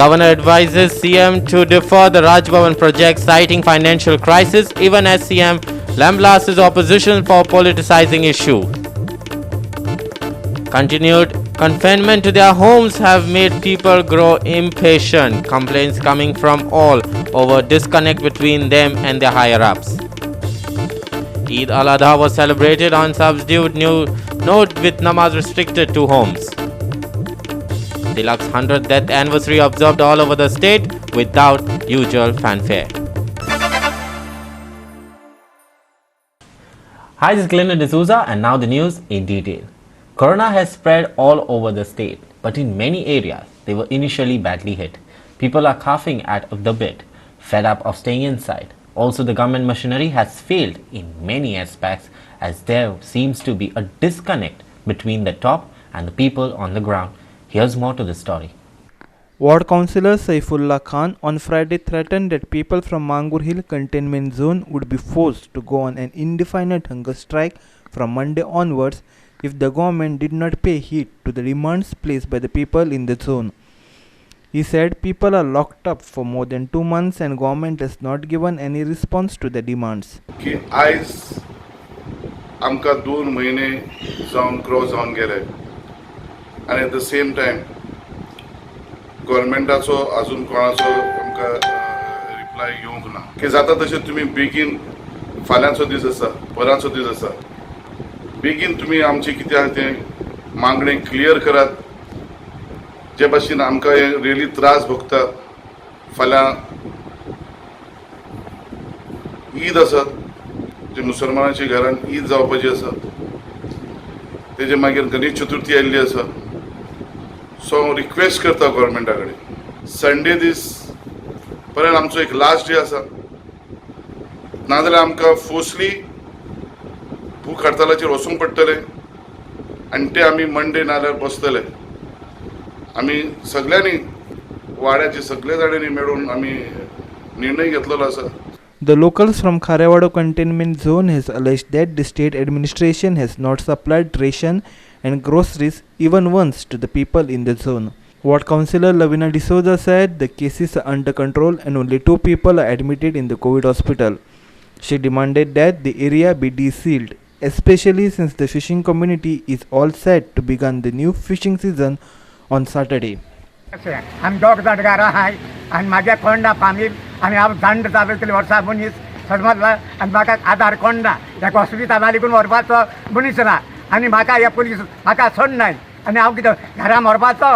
Governor advises CM to defer the Raj Bhavan project, citing financial crisis, even as CM lambasts opposition for politicizing issue. Continued confinement to their homes have made people grow impatient. Complaints coming from all over disconnect between them and their higher-ups. Eid al-Adha was celebrated on subdued note with namaz restricted to homes. Tilak's 100th death anniversary observed all over the state without usual fanfare. Hi, this is Glenn D'Souza and now the news in detail. Corona has spread all over the state, but in many areas they were initially badly hit. People are coughing at the bit, fed up of staying inside. Also, the government machinery has failed in many aspects, as there seems to be a disconnect between the top and the people on the ground. Here's more to the story. Ward Councillor Saifullah Khan on Friday threatened that people from Mangur Hill containment zone would be forced to go on an indefinite hunger strike from Monday onwards if the government did not pay heed to the demands placed by the people in the zone. He said people are locked up for more than 2 months and government has not given any response to the demands. की आयज आमकां 2 म्हयने जावन cross जावन गेले आनी at the same time गव्हर्मेंटाचो अजून कोणाचो आमकां रिप्लाय येवंक ना की जाता तशें तुमी बेगीन फाल्यांचो दीस आसा परांचो दीस आसा बेगीन तुमी आमचे कितें आहा तें मागणें क्लियर करात जे भाशेन आमकां रियली त्रास भोगता फाल्यां ईद आसा जे मुसलमानांच्या घरान ईद जावपाची आसा तेजे मागीर गणेश चतुर्थी आयिल्ली आसा सो हांव रिक्वेस्ट करता गव्हर्मेंटा कडेन संडे दीस पर्यंत आमचो एक लास्ट डे आसा नाजाल्यार आमकां फोर्सली भूक हडतालाचेर वचूंक पडटलें आनी ते आमी मंडे नाल्यार बसतले आमी सगळ्यांनी वाड्याचे सगळे जाणांनी मेळून आमी निर्णय घेतलेलो आसा. The locals from Kharewado containment zone has alleged that the state administration has not supplied ration and groceries even once to the people in the zone. Ward Councillor Lavina D'Souza said the cases are under control and only 2 people are admitted in the COVID hospital. She demanded that the area be de-sealed, especially since the fishing community is all set to begin the new fishing season on Saturday. आम दोग जाडगारा हाय आनी म्हागे कोंडा फामी आमी हांव जांड चालयतली वर्सां मनीस समजला आनी म्हाका आधार कोंडा ह्या हॉस्पिटला लिकून व्हरपाचो मनीस ना आनी म्हाका हे पुलीस म्हाका सोडनाय आनी हांव कितें घरा व्हरपाचो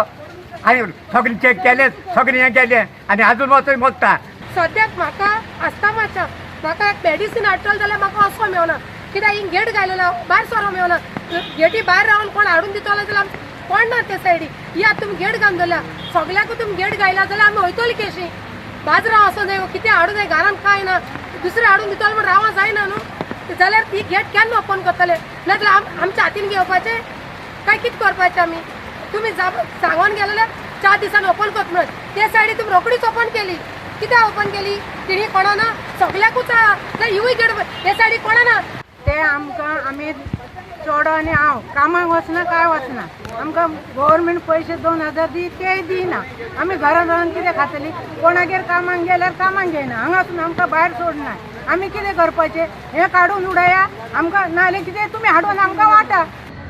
आनी सगळीं चॅक केलें सगळीं हें केलें आनी आजून वचून मोगता सद्याक म्हाका आस्थमाच्या म्हाका मेडिसीन हाडटलो जाल्यार म्हाका वचपाक मेळना कित्याक हिंग गेट घायलेलो भायर सरो मेळना गेटी भायर रावन कोण हाडून दितलो जाल्यार कोण ना ते सायडी ही आतां तुमी गेट घालून दवरल्या सगळ्याक तुमी गेट घायला जाल्यार आमी वयतली केशी बाजरां वचों जाय कितें हाडूं जाय घरान कांय ना दुसरें हाडून दितलो म्हण रावों जायना न्हू जाल्यार ती गेट केन्ना ओपन करतले नाजाल्यार आमच्या हातीन घेवपाचें काय कितें करपाचें आमी तुमी सांगून गेले जाल्यार 4 दिसांनी ओपन करता म्हणून ते सायडी तुमी रोकडीच ओपन केली कित्याक ओपन केली तेणी कोणा ना सगळ्याकूच आहा जाल्यार हिवूय गेट हे सायडी कोणा ना ते आमकां आमी चोडो आनी हांव कामाक वचना काय वचना आमकां गव्हर्मेंट पयशे 2000 दी तेय दिना आमी घरान रावन कितें खातली कोणागेर कामाक गेल्यार कामाक घेयना हांगासून आमकां भायर सोडना आमी कितें करपाचें हें काडून उडया आमकां नाल्यार कितें तुमी हाडून आमकां वाटा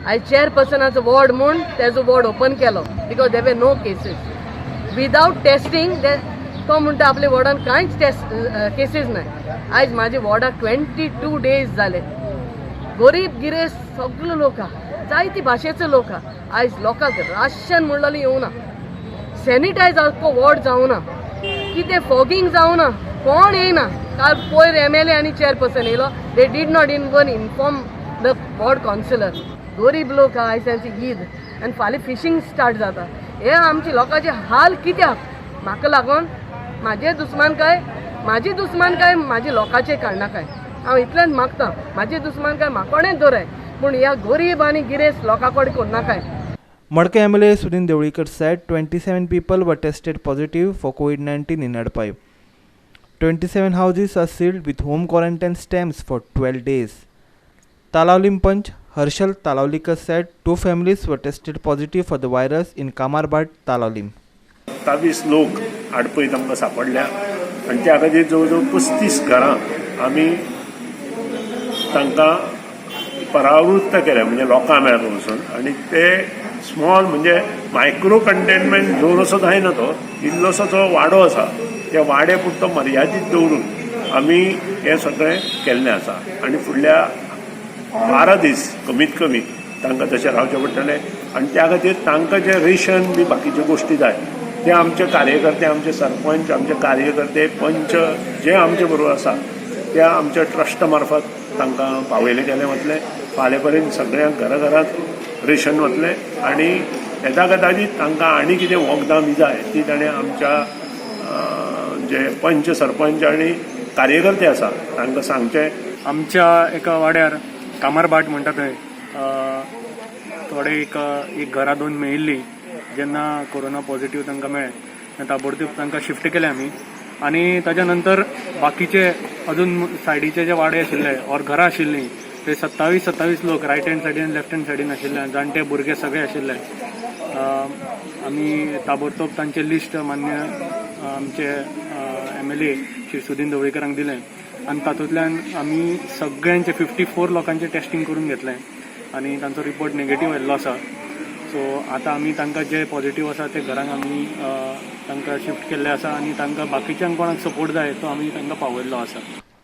आयज चेअरपर्सनाचो वॉर्ड म्हूण तेजो वॉर्ड ओपन केलो because there were no cases without testing तो म्हणटा आपल्या वॉर्डान कांयच केसीस नाय आयज म्हाज्या वॉर्डाक 22 डेज जाले गरीब गिरेस सगळे लोक जायती भाशेचे लोक आयज लोकांक राशन म्हणलेली येवना सॅनिटायज आख्खो वॉर्ड जावना कितें फॉगिंग जावना कोण येयना काल पयर MLA आनी चेअरपर्सन येयलो they did not even inform the ward councillor गरीब लोक आयज तांची ईद आनी फाल्यां फिशींग स्टार्ट जाता हे आमचे लोकांचे हाल कित्याक म्हाका लागून म्हाजी दुस्मानकाय म्हाजी लोकांचे काडनाकाय हांव इतलेंच मागता म्हाजी दुस्मानकाय म्हाकोणेच दवराय पूण ह्या गरीब आनी गिरेस लोकां कडेन कोन्नाकाय. Madke MLA Surin Devlikar said 27 people were tested positive for COVID-19 in Adpai. 27 houses are sealed with home quarantine stamps for 12 days. Talavlim Panch Harshal Talavlikar said 2 families were tested positive for the virus in Kamarbad, Talavlim. 27 लोक आडपळीत आमकां सापडल्या आनी त्या खातीर जवळ जवळ 35 घरां आमी तांकां परावृत्त केल्या, म्हणजे लोकां मेळत वचून. आनी ते स्मॉल म्हणजे मायक्रो कंटेनमेंट झोन असो जायना, तो इल्लोसो जो वाडो आसा त्या वाड्या पुरतो मर्यादीत दवरून आमी हें सगळें केल्लें आसा. आनी फुडल्या 12 दीस कमीत कमी तांकां तशें रावचें पडटलें. आनी त्या खातीर तांकां जे रेशन बी बाकीच्यो गोश्टी जाय ते आमचे कार्यकर्ते, आमचे सरपंच, आमचे कार्यकर्ते, पंच जे आमचे बरोबर आसा त्या आमच्या ट्रस्टा मार्फत तांकां पावयले गेले वतले. फाल्यां पर्यंत सगळ्यांक घराघरांत रेशन वतलें. आनी येता गताची तांकां आनी कितें वखदां बी जाय ती ताणें आमच्या जे पंच, सरपंच आनी कार्यकर्ते आसा तांकां सांगचें. आमच्या एका वाड्यार कामारबाट म्हणटा थंय थोडे एक घरा 2 मेळिल्ली. जेन्ना कोरोना पॉझिटिव्ह तांकां मेळ्ळें ताबडतोब तांकां शिफ्ट केले आमी. आनी ताच्या नंतर बाकीचे अजून सायडीचे जे वाडे आशिल्ले ऑर घरां आशिल्लीं ते 27 लोक रायट हँड सायडीन लेफ्ट हँड सायडीन आशिल्ले, जाणटे भुरगे सगळे आशिल्ले. आमी ताबडतोब तांचे लिस्ट मान्य आमचे MLA श्री सुदीन ढवळीकरांक दिलें आनी तातूंतल्यान आमी सगळ्यांचे 54 लोकांचे टेस्टिंग करून घेतलें आनी तांचो रिपोर्ट नेगेटीव आयिल्लो आसा. सो आतां आमी तांकां जे पॉझिटिव्ह आसा ते घरांक आमी तांकां शिफ्ट केल्ले आसा आनी तांकां बाकीच्यांक कोणाक सपोर्ट जाय तो आमी तांकां पावयल्लो आसा.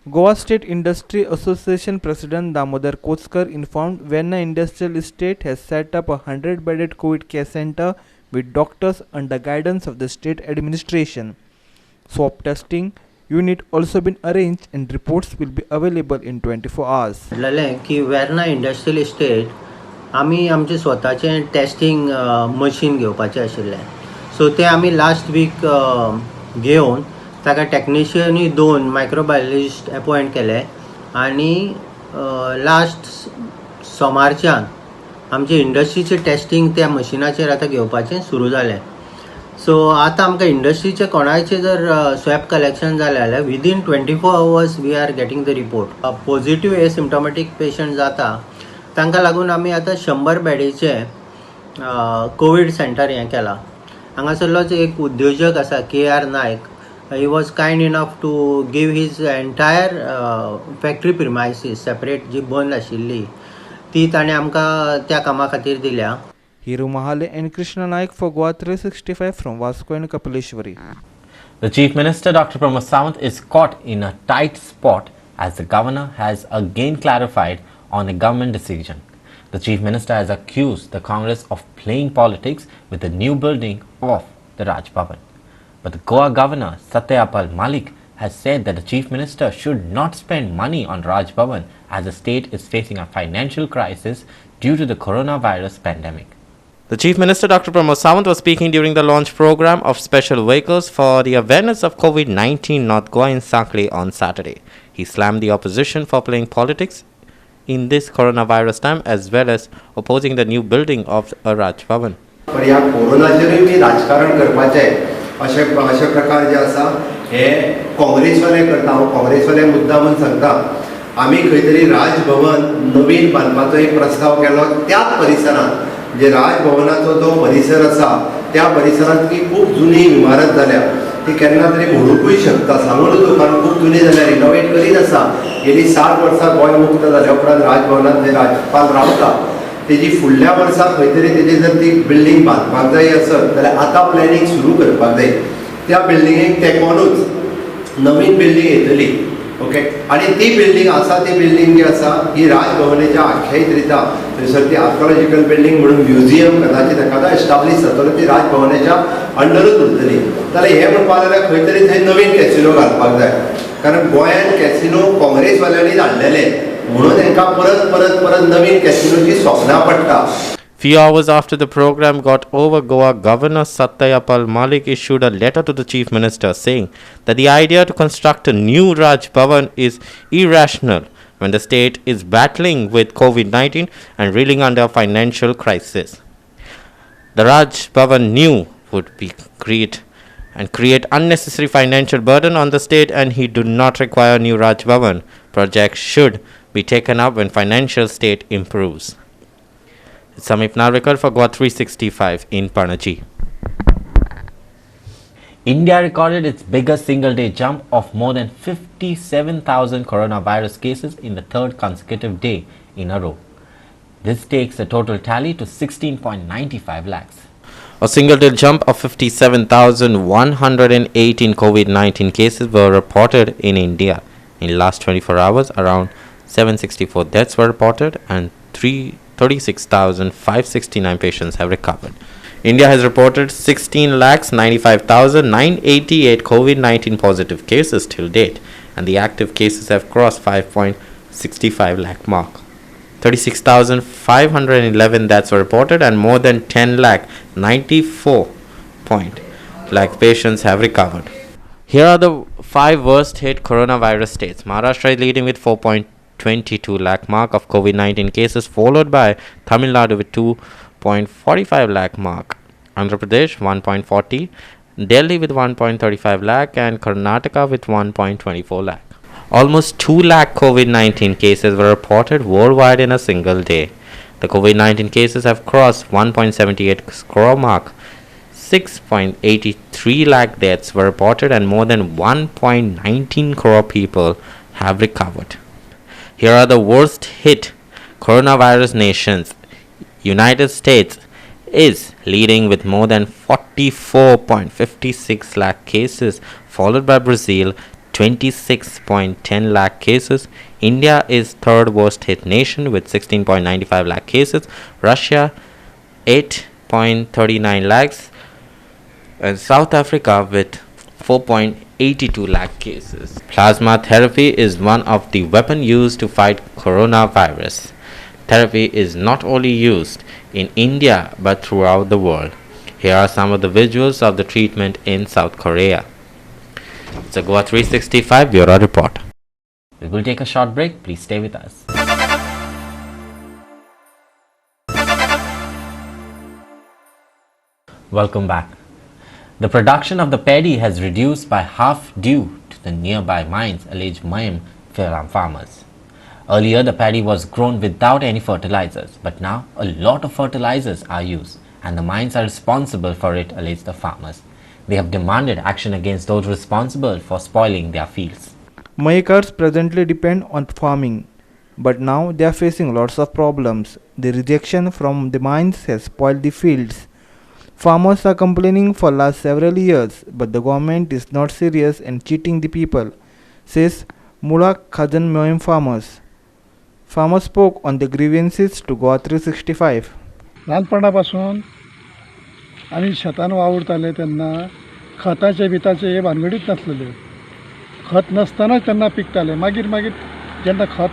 Goa State Industry Association President Damodar Kochkar informed Venna Industrial Estate has set up a 100-bedded COVID care center with doctors under guidance of the state administration. Swab testing unit also been arranged and reports will be available in 24 hours. म्हटलें की Verna industrial estate आमी आमचे स्वताचें testing machine घेवपाचें आशिल्लें. So तें आमी last weak घेवन ताका टेक्निशियनूय 2 मायक्रोबायोलॉजिस्ट अपॉयंट केले आनी लास्ट सोमारच्यान आमचे इंडस्ट्रीचें टेस्टिंग त्या मशिनाचेर आतां घेवपाचें सुरू जालें. सो आतां आमकां इंडस्ट्रीचे कोणाचें जर स्वॅब कलेक्शन जालें जाल्यार within 24 hours we are getting the report. Positive asymptomatic patient जाता तांकां लागून आमी आतां 100 बेडीचें कोवीड सेंटर हें केलां. हांगासरलोच एक उद्योजक आसा KR Nayak. He was kind enough to give his entire factory premises separate जी बंद आशिल्ली ती ताणें आमकां त्या कामा खातीर दिल्या. Hiru Mahale and Krishna Naik for Goa 365 from Vasco and Kapileshwari. The Chief Minister Dr. Pramod Sawant is caught in a tight spot as the governor has again clarified on a government decision. The Chief Minister has accused the Congress of playing politics with the new building of the Raj Bhavan. But the Goa Governor Satyapal Malik has said that the Chief Minister should not spend money on Raj Bhavan as the state is facing a financial crisis due to the coronavirus pandemic. The Chief Minister Dr. Pramod Sawant was speaking during the launch program of special vehicles for the awareness of COVID-19 North Goa in Sakli on Saturday. He slammed the opposition for playing politics in this coronavirus time as well as opposing the new building of a Raj Bhavan. पण ह्या कोरोनाचेरूय बी राजकारण करपाचें अशे प्रकार जे आसा हे काँग्रेसवाले करता. हांव काँग्रेसवाले मुद्दामून सांगता आमी खंय तरी राजभवन नवीन बांदपाचो एक प्रस्ताव केलो त्याच परिसरांत जे राजभवनाचो जो परिसर आसा त्या परिसरांत ती खूब जुनी इमारत जाल्या ती केन्ना तरी मोडूंकूय शकता. सांगून येतो कारण खूब जुनी जाल्या रिनोवेट करीत आसा. गेली 60 वर्सां गोंय मुक्त जाल्या उपरांत राजभवनांत जे राज्यपाल रावता तेजी फुडल्या वर्सा खंय तरी तेजी जर ती बिल्डींग बांदपाक जाय आसत जाल्यार आतां प्लॅनिंग सुरू करपाक जाय. त्या बिल्डिंगेक तेंकोनूच नवीन बिल्डींग येतली. ओके आनी ती बिल्डींग आसा ती बिल्डींग जी आसा ही राजभवनाच्या आख्यायीत रिता थंयसर ती आर्किओलॉजिकल बिल्डींग म्हणून म्युझियम कदाचित एखादा एस्टाब्लीश जातलो ती राजभवनाच्या अंडरूच उरतली. जाल्यार हें म्हणपाक लागल्यार खंय तरी थंय नवीन कॅसिनो घालपाक जाय कारण गोंयांत कॅसिनो काँग्रेसवाल्यांनीच हाडलेले म्हणून तांकां परत नवीन कॅसिनोची स्वप्नां पडटा. Few hours after the program got over, Goa Governor Satyapal Malik issued a letter to the Chief Minister saying that the idea to construct a new Raj Bhavan is irrational when the state is battling with COVID-19 and reeling under a financial crisis. The Raj Bhavan new would be create unnecessary financial burden on the state, and he do not require new Raj Bhavan. Projects should be taken up when financial state improves. Samip Narwekar for Goa 365 in Panaji. India recorded its biggest single-day jump of more than 57,000 coronavirus cases in the third consecutive day in a row. This takes the total tally to 16.95 lakhs. A single-day jump of 57,118 COVID-19 cases were reported in India. In the last 24 hours, around 764 deaths were reported and 36,569 patients have recovered. India has reported 16,95,988 COVID-19 positive cases till date, and the active cases have crossed 5.65 lakh mark. 36,511 deaths were reported and more than 10 lakh 94 lakh patients have recovered. Here are the 5 worst hit coronavirus states. Maharashtra is leading with 4.22 lakh mark of COVID-19 cases, followed by Tamil Nadu with 2.45 lakh mark, Andhra Pradesh 1.40, Delhi with 1.35 lakh and Karnataka with 1.24 lakh. Almost 2 lakh COVID-19 cases were reported worldwide in a single day. The COVID-19 cases have crossed 1.78 crore mark. 6.83 lakh deaths were reported and more than 1.19 crore people have recovered. Here are the worst hit coronavirus nations. United States is leading with more than 44.56 lakh cases, followed by Brazil 26.10 lakh cases. India is third worst hit nation with 16.95 lakh cases. Russia 8.39 lakhs and South Africa with 4.82 lakh cases. Plasma therapy is one of the weapons used to fight coronavirus. Therapy is not only used in India but throughout the world. Here are some of the visuals of the treatment in South Korea. It's a Goa 365 Bureau Report. We will take a short break. Please stay with us. Welcome back. The production of the paddy has reduced by half due to the nearby mines, allege Mayam farmers. Earlier, the paddy was grown without any fertilizers, but now a lot of fertilizers are used and the mines are responsible for it, allege the farmers. They have demanded action against those responsible for spoiling their fields. Mayakars presently depend on farming, but now they are facing lots of problems. The rejection from the mines has spoiled the fields. Farmers are complaining for last several years, but the government is not serious and cheating the people, says Mula Khajan Mayam farmers. Farmers spoke on the grievances to Goa 365. लहानपणापासून आम्ही शेतान वावरताले तेन्ना खताचे बिताचे हे भानगडीत नासलेले. खत नसतानाच तेन्ना पिकताले. मागीर जेन्ना खत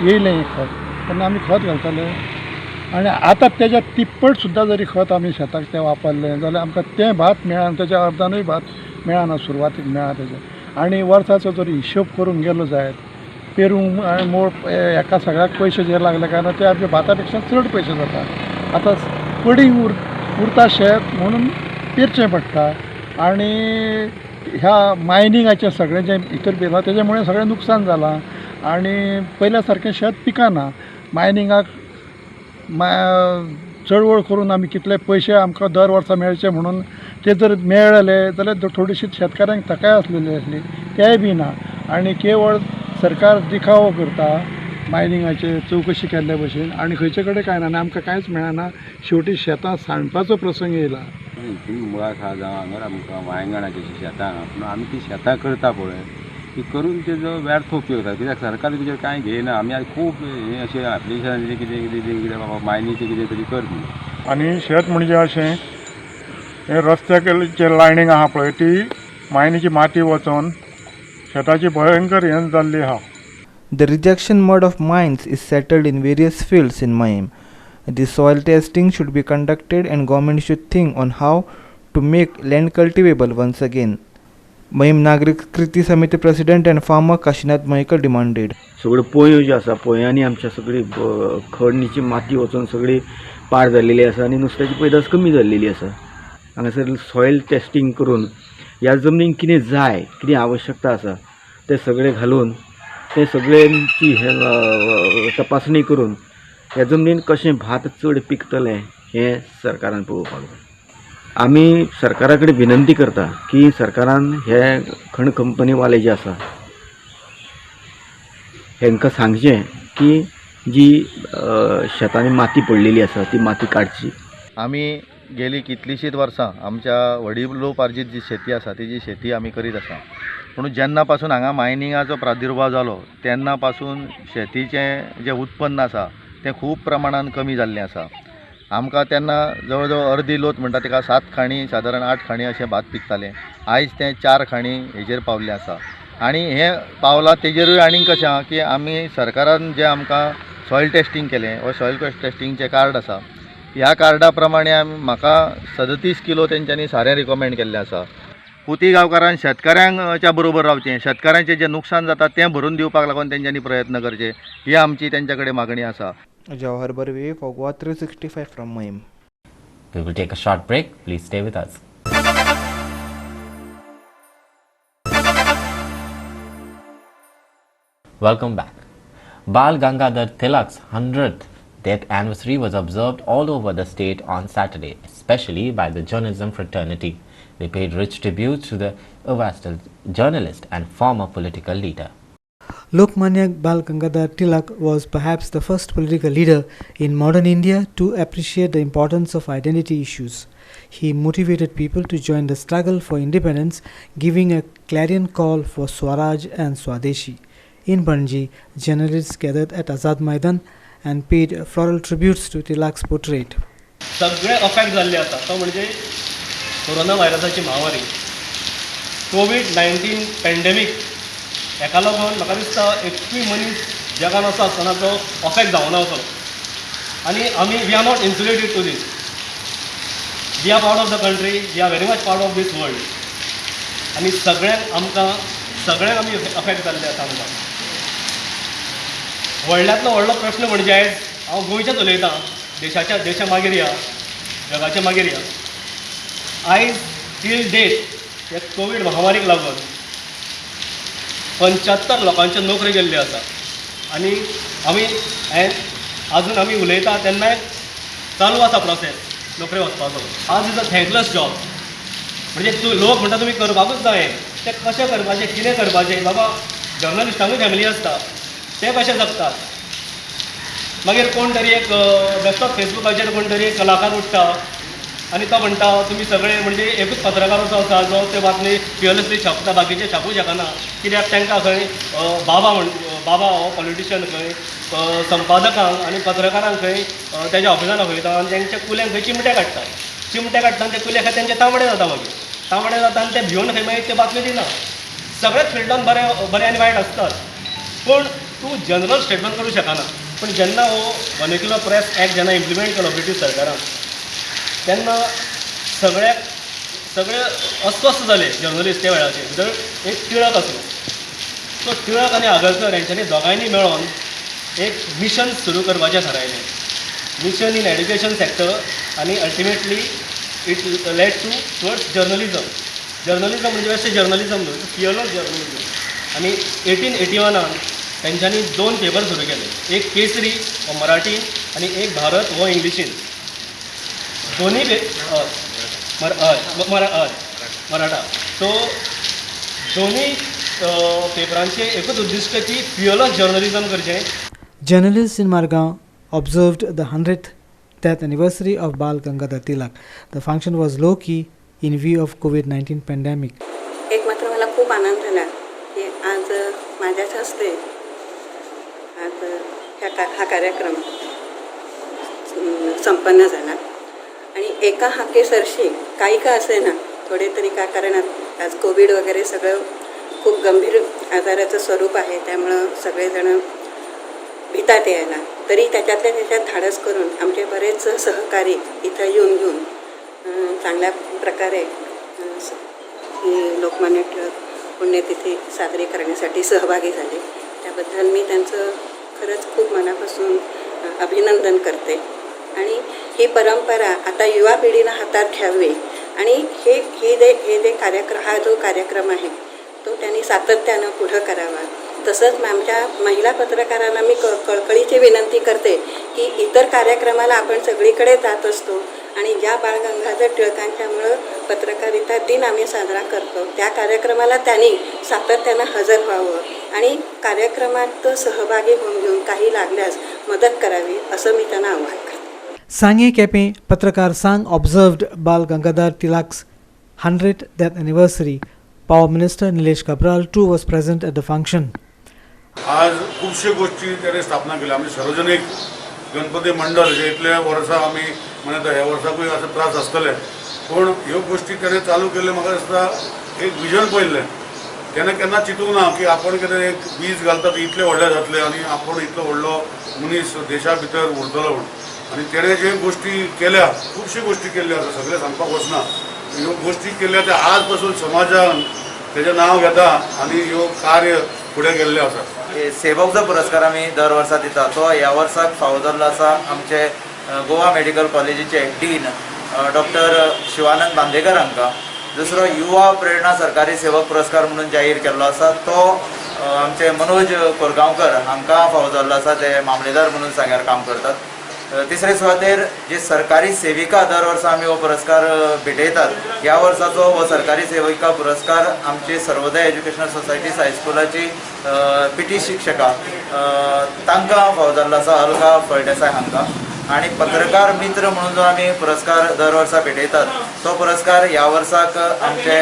येयलें खत तेन्ना आमी खत घालताले आनी आतां तेज्या तिप्पट सुद्दां जरी खत आमी शेताक तें वापरलें जाल्यार आमकां तें भात मेळना, तेज्या अर्दानूय भात मेळना, सुरवातीक मेळना तेजें. आनी वर्साचो जर हिशोब करूंक गेलो जायत पेरूंक आनी मोळ एका सगळ्याक पयशे जे लागले कारण ते आमच्या भाता पेक्षा चड पयशे जाता. आतां पडींग उरता शेत म्हणून पेरचें पडटा आनी ह्या मायनिंगाचें सगळें जें भितर पेरलां तेजे मुळे सगळें नुकसान जालां आनी पयल्या सारकें शेत पिकाना. मायनिंगाक चळवळ करून आमी कितले पयशे आमकां दर वर्सा मेळचे म्हणून ते जर मेळले जाल्यार थोडीशी शेतकाऱ्यांक तकाय आसलेली आसली, तेंय बी ना. आनी केवळ सरकार दिखावो करता मायनिंगाचे चवकशी केल्ले भशेन आनी खंयचे कडेन कांय ना आनी आमकां कांयच मेळना. शेवटी शेतां सांडपाचो प्रसंग येयला. तुम्ही मुळात हा जावं हांगर आमकां वांयगणाची शेतां पूण आमी ती शेतां करता पळय ती करून तेजो व्यर्थ उपयोग जाता. कित्याक सरकार तेजेर कांय घेयना. आमी आतां खूब हें अशें एप्लिकेशनाचें कितें बाबा मायनीचें कितें तरी कर म्हणून. आनी शेत म्हणजे अशें हे रस्त्याचे लायनींग आहा पळय ती मायनीची माती वचोन शेताची भयंकर हें जाल्ली आहा. The rejection mode of mines is settled in various fields in Mayam. The soil testing should be conducted and government should think on how to make land cultivable once again. Mayam Nagrik Kriti Samiti President and farmer Kashinath Maikar demanded. सगळ्यो पोंयो ज्यो आसा पोंयांनी आमच्या सगळी खडणीची माती वचून सगळी पाड जाल्लेली आसा आनी नुस्त्याची पैदास कमी जाल्लेली आसा. हांगासर सॉयल टेस्टिंग करून ह्या जमनीक कितें जाय, कितें आवश्यकता आसा तें सगळें घालून ते सगळ्यांची तपासणी करून ह्या जमनीन कशें भात चड पिकतलें हें सरकारान पळोवपाक जाय. आमी सरकारा कडेन विनंती करता की सरकारान हे खण कंपनीवाले जे आसा हेंकां सांगचें की जी शेतांनी माती पडलेली आसा ती माती काडची. आमी गेली कितलीशींच वर्सां आमच्या वडिलोपार्जीत जी शेती आसा ती शेती आमी करीत आसा. पूण जेन्ना पासून हांगा मायनिंगाचो प्रादुर्भाव जालो तेन्ना पासून शेतीचें जें उत्पन्न आसा तें खूब प्रमाणान कमी जाल्लें आसा. आमकां तेन्ना जवळ जवळ अर्दी लोत म्हणटा तेका 7 खाणी सादारण 8 खाणी अशें भात पिकतालें. आयज तें 4 खाणी हेजेर पावल्लें आसा. आनी हें पावलां तेजेरूय आनीक कशें आहा की आमी सरकारान जें आमकां सॉयल टेस्टींग केलें व सॉयल टेस्टींगचें कार्ड आसा ह्या कार्डा प्रमाणे म्हाका 37 किलो तेंच्यांनी सारें रिकमेंड केल्लें आसा. पुती गांवकारान शेतकाऱ्यांच्या बरोबर रावचें, शेतकाऱ्यांचें जें नुकसान जाता तें भरून दिवपाक लागून तेंच्यांनी प्रयत्न करचे ही आमची तेंच्या कडेन मागणी आसा. Jawahar Barve for Goa 365 from Mahim. We will take a short break. Please stay with us. Welcome back. Bal Gangadhar Tilak's 100th death anniversary was observed all over the state on Saturday, especially by the journalism fraternity. They paid rich tributes to the versatile journalist and former political leader. Lokmanya Bal Gangadhar Tilak was perhaps the first political leader in modern India to appreciate the importance of identity issues. He motivated people to join the struggle for independence, giving a clarion call for Swaraj and Swadeshi. In Panji, journalists gathered at Azad Maidan and paid floral tributes to Tilak's portrait. सगळे affect जाल्ले आसा तो म्हणजे corona व्हायरसाची महामारी, कोविड-19 pandemic. हेका लागून म्हाका दिसता एकूय मनीस जगान असो आसतना तो अफेक्ट जावना असो. आनी आमी we are not insulated to this. We are part of the country, we are very much part of this world. आनी सगळ्यांक आमी अफेक्ट जाल्ले आसा. आमकां व्हडल्यांतलो व्हडलो प्रश्न म्हणजे आयज हांव गोंयचेच उलयतां, देशा मागीर या, जगाच्या मागीर या. आयज टील डेट हे कोवीड महामारीक लागून 75 लोकांच्यो नोकरी गेल्ल्यो आसा. आनी आजून आमी उलयता तेन्नाय चालू आसा प्रोसेस नोकरी वचपाचो. आज इज अ थँकलेस जॉब. म्हणजे लोक म्हणटा तुमी करपाकूच जाय. तें कशें करपाचें, कितें करपाचें. बाबा जर्नलिस्टांकूय फॅमिली आसता, ते कशें जगतात. मागीर कोण तरी एक बेश्टोच फेसबुकाचेर कोण तरी एक कलाकार उठटा आनी तो म्हणटा तुमी सगळे म्हणजे एकूच पत्रकार असो आसा जो ते बातमी फियरलेसली छापता, बाकीचे छापूं शकना. कित्याक तांकां खंय बाबा हो पॉलिटिशियन खंय संपादकांक आनी पत्रकारांक खंय तेज्या ऑफिसान आपयता आनी तेंच्या कुल्यांक खंय चिमटे काडटा आनी ते कुले खातीर तेंचे तांबडे जाता. मागीर तांबडे जाता आनी ते भिवन खंय मागीर ते बातमी दिना. सगळेच फिल्डान बरें आनी वायट आसतात. पूण तूं जनरल स्टेटमेंट करूं शकना. पूण जेन्ना हो वर्निक्युलर प्रेस एक्ट जेन्ना इम्प्लिमेंट केलो ब्रिटीश सरकारान तेन्ना सगळे अस्वस्थ जाले जर्नलिस्ट त्या वेळाचेर. भितर एक टिळक आसलो. तो टिळक आनी आगरकर हेंच्यांनी दोगांयनी मेळोन एक मिशन सुरू करपाचें थारायलें. मिशन इन एड्युकेशन सेक्टर आनी ultimately it led towards journalism. Journalism म्हणजे अशें जर्नलिजम न्हू, फियरलेस जर्नलिजम. आनी 1881 तेंच्यांनी 2 पेपर सुरू केले. एक केसरी हो मराठीन आनी एक भारत हो इंग्लिशीन. दोन्ही मराठा. सो दोन्ही पेपरांचे एकूच उद्दिश्ट की फियरलेस जर्नलिजम करचें. Journalists in Margao observed the 100th death anniversary of Bal Gangadhar Tilak. The function was low-key in view of COVID-19 pandemic. एक मात्र मला खूप आनंद झाला की आज माझ्याच हस्ते आज हा कार्यक्रम संपन्न झाला. आणि एका हाकेसरशी काही का असे ना थोडे तरी का, कारण आज कोविड वगैरे सगळं खूप गंभीर आजाराचं स्वरूप आहे. त्यामुळं सगळेजण भितात यायला. तरी त्याच्यात धाडस करून आमचे बरेच सहकारी इथं येऊन चांगल्या प्रकारे लोकमान्य टिळक पुण्यतिथी साजरी करण्यासाठी सहभागी झाले. त्याबद्दल मी त्यांचं खरंच खूप मनापासून अभिनंदन करते. आणि ही परंपरा आता युवा पिढीनं हातात घ्यावी आणि हे जे हा जो कार्यक्रम आहे तो त्यांनी सातत्यानं पुढं करावा. तसंच आमच्या महिला पत्रकारांना मी कळकळीची विनंती करते की इतर कार्यक्रमाला आपण सगळीकडे जात असतो आणि ज्या बाळ गंगाधर टिळकांच्यामुळं पत्रकारिता दिन आम्ही साजरा करतो त्या कार्यक्रमाला त्यांनी सातत्यानं हजर व्हावं आणि कार्यक्रमात सहभागी होऊन घेऊन काही लागल्यास मदत करावी असं मी त्यांना आवाहन करते. सांगे केपें पत्रकार संघ observed Bal Gangadhar Tilak's 100th death anniversary. Power Minister Nilesh Kabral too was present at the function. आज खूपशे गोष्टी त्याने स्थापना केल्या. आम्ही सार्वजनिक गणपती मंडळ जे इथल्या वर्सा आम्ही म्हणत ह्या वर्साकूय असं त्रास आसतले पण ह्यो गोष्टी त्याने चालू केले. म्हाका दिसता एक विजन पळयल्लें केन्ना केन्ना चिंतूंक ना की आपण कितें एक बीज घालतात इतले व्हडले जातले आनी आपण इतलो व्हडलो मनीस देशा भितर उरतलो म्हणून. आणि तेणे जे गोष्टी केल्या खूपशी गोष्टी केल्ल्या आसा सगळे सांगपाक वचना. ह्यो गोष्टी केल्ल्या त्या आज पासून समाजान तेजें नांव घेता आनी ह्यो कार्य फुडें गेल्ले आसा. सेवक जो पुरस्कार आमी दर वर्सा दिता तो ह्या वर्साक फावो जाल्लो आसा आमचे गोवा मेडिकल कॉलेजीचे डीन डॉक्टर शिवानंद बांदेकर हांकां. दुसरो युवा प्रेरणा सरकारी सेवक पुरस्कार म्हणून जाहीर केल्लो आसा तो आमचे मनोज कोरगांवकर हांकां फावो जाल्लो आसा. ते मामलेदार म्हणून सांग्यार काम करतात. तिसरे सुवातेर जे सरकारी सेविका दर वर्सा आमी हो पुरस्कार भेटयतात. ह्या वर्साचो हो सरकारी सेविका पुरस्कार आमची सर्वोदय एज्युकेशनल सोसायटी हायस्कुलाची पीटी शिक्षिका तांकां फावो जाल्लो आसा अलका फळदेसाय हांकां. आणि पत्रकार मित्र म्हणून जो आमी पुरस्कार दर वर्सा भेटयतात तो पुरस्कार ह्या वर्साक आमचे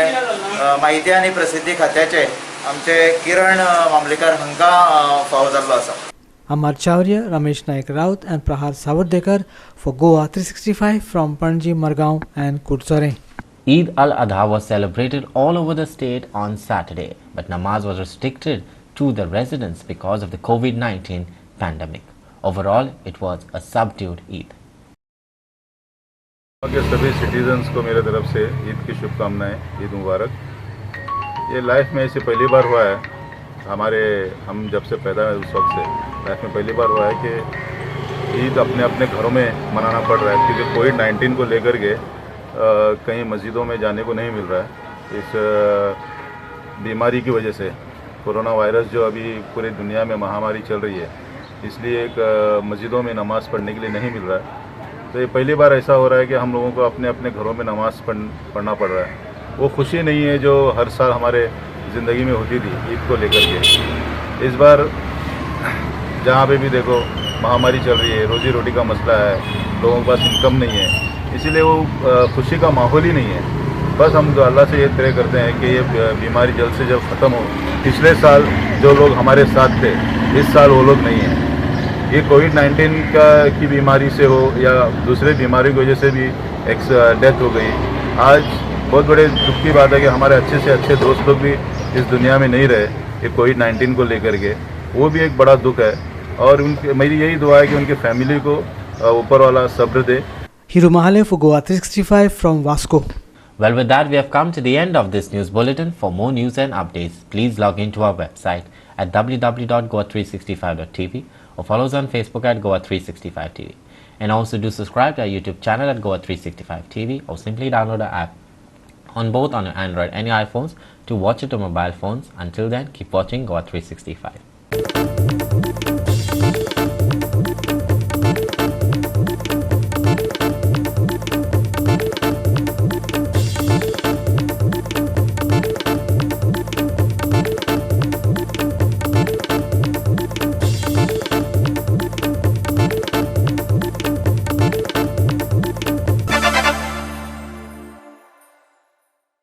माहिती आनी प्रसिद्धी खात्याचे आमचे किरण मामलेकर हांकां फावो जाल्लो आसा. Amar Chaurya, Ramesh Naik Raut and Prahar Savardekar for Goa 365 from Panji, Margaon and Kursare. Eid al-Adha was celebrated all over the state on Saturday, but namaz was restricted to the residents because of the COVID-19 pandemic. Overall, it was a subdued Eid. के सभी citizens को मेरे तरफ से ईद की शुभकामनाएं. ईद मुबारक. ये life में ऐसे पहली बार हुआ है हम जब से पैदा है उस वक्त से लाइफ में पहली बार हुआ है कि ईद अपने अपने घरों में मनाना पड़ रहा है क्योंकि कोविड-19 को लेकर के कहीं मस्जिदों में जाने को नहीं मिल रहा है. इस बीमारी की वजह से कोरोना वायरस जो अभी पूरी दुनिया में महामारी चल रही है इसलिए एक मस्जिदों में नमाज़ पढ़ने के लिए नहीं मिल रहा है. तो ये पहली बार ऐसा हो रहा है कि हम लोगों को अपने अपने घरों में नमाज़ पढ़ना पड़ रहा है. वो खुशी नहीं है जो हर साल हमारे ज़िंदगी में होती थी ईद को लेकर के. इस बार जहाँ पे भी देखो महामारी चल रही है, रोजी रोटी का मसला है, लोगों के पास इनकम नहीं है, इसीलिए वो खुशी का माहौल ही नहीं है. बस हम तो अल्लाह से ये तय करते हैं कि ये बीमारी जल्द से जल्द ख़त्म हो. पिछले साल जो लोग हमारे साथ थे इस साल वो लोग नहीं हैं. ये कोविड-19 की बीमारी से हो या दूसरे बीमारी की वजह से भी एक डेथ हो गई. आज बहुत बड़े दुख की बात है कि हमारे अच्छे से अच्छे दोस्त लोग भी इस दुनिया में नहीं रहे ये कोविड-19 को लेकर के. वो भी एक बड़ा दुख है और मेरी यही दुआ है कि उनकी फैमिली को ऊपर वाला सब्र दे. Hiru Mahale for Goa 365 from Vasco. Well, with that, we have come to the end of this news bulletin. For more news and updates, please log into our website at www.goa365.tv or follow us on Facebook at Goa365TV. And also do subscribe to our YouTube channel at Goa365TV or simply download the app on both on Android and iPhones to watch it on mobile phones. Until then, keep watching Goa 365.